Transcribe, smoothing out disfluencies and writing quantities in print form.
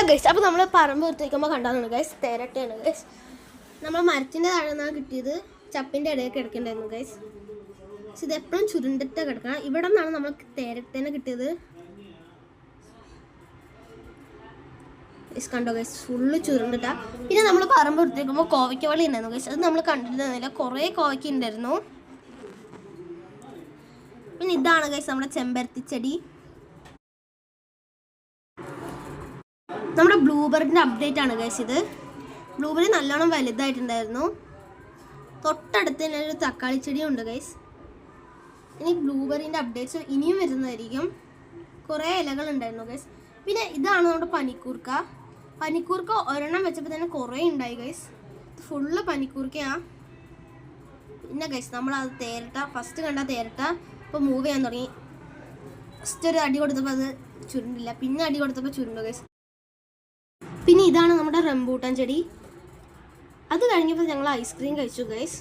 Guys, അപ്പോൾ നമ്മൾ പറമ്പ് വൃത്തിക്കുമ്പോൾ കണ്ടാണ് ഗൈസ്, തേരട്ടയാണ് ഗൈസ്. നമ്മൾ മരത്തിൻ്റെ താഴെ നിന്നാണ് കിട്ടിയത്. ചപ്പിൻ്റെ ഇടയിൽ കിടക്കേണ്ടായിരുന്നു ഗൈസ്. പക്ഷെ ഇതെപ്പോഴും ചുരുണ്ടിട്ട് കിടക്കണം. ഇവിടെ നിന്നാണ് നമ്മൾ തേരട്ടേനെ കിട്ടിയത്. ഗൈസ് കണ്ടോ ഗൈസ്, ഫുള്ള് ചുരുണ്ടിട്ടാ. പിന്നെ നമ്മൾ പറമ്പ് വൃത്തിക്കുമ്പോൾ കോവയ്ക്ക വള്ളി ഉണ്ടായിരുന്നു ഗൈസ്. അത് നമ്മൾ കണ്ടിരുന്നില്ല, കുറേ കോവയ്ക്ക ഉണ്ടായിരുന്നു. പിന്നെ ഇതാണ് ഗൈസ് നമ്മുടെ ചെമ്പരത്തി ചെടി. നമ്മുടെ ബ്ലൂബെറിൻ്റെ അപ്ഡേറ്റ് ആണ് ഗൈസ് ഇത്. ബ്ലൂബെറി നല്ലോണം വലുതായിട്ടുണ്ടായിരുന്നു. തൊട്ടടുത്ത് തന്നെ ഒരു തക്കാളി ചെടിയും ഉണ്ട് ഗൈസ്. ഇനി ബ്ലൂബെറിൻ്റെ അപ്ഡേറ്റ്സ് ഇനിയും വരുന്നതായിരിക്കും. കുറേ ഇലകൾ ഉണ്ടായിരുന്നു ഗൈസ്. പിന്നെ ഇതാണ് നമ്മുടെ പനിക്കൂർക്ക. പനിക്കൂർക്ക ഒരെണ്ണം വെച്ചപ്പോൾ തന്നെ കുറേ ഉണ്ടായി ഗൈസ്. ഫുള്ള് പനിക്കൂർക്കയാണ്. പിന്നെ ഗൈസ് നമ്മളത് തേരട്ട, ഫസ്റ്റ് കണ്ട തേരട്ട ഇപ്പോൾ മൂവ് ചെയ്യാൻ തുടങ്ങി. ഫസ്റ്റ് ഒരു അടി കൊടുത്തപ്പോൾ അത് ചുരുണ്ടില്ല, പിന്നെ അടി കൊടുത്തപ്പോൾ ചുരുണ്ടു ഗൈസ്. പിന്നെ ഇതാണ് നമ്മുടെ റംബൂട്ടാൻ ചെടി. അത് കഴിഞ്ഞപ്പോൾ ഞങ്ങൾ ഐസ്ക്രീം കഴിച്ചു ഗൈസ്.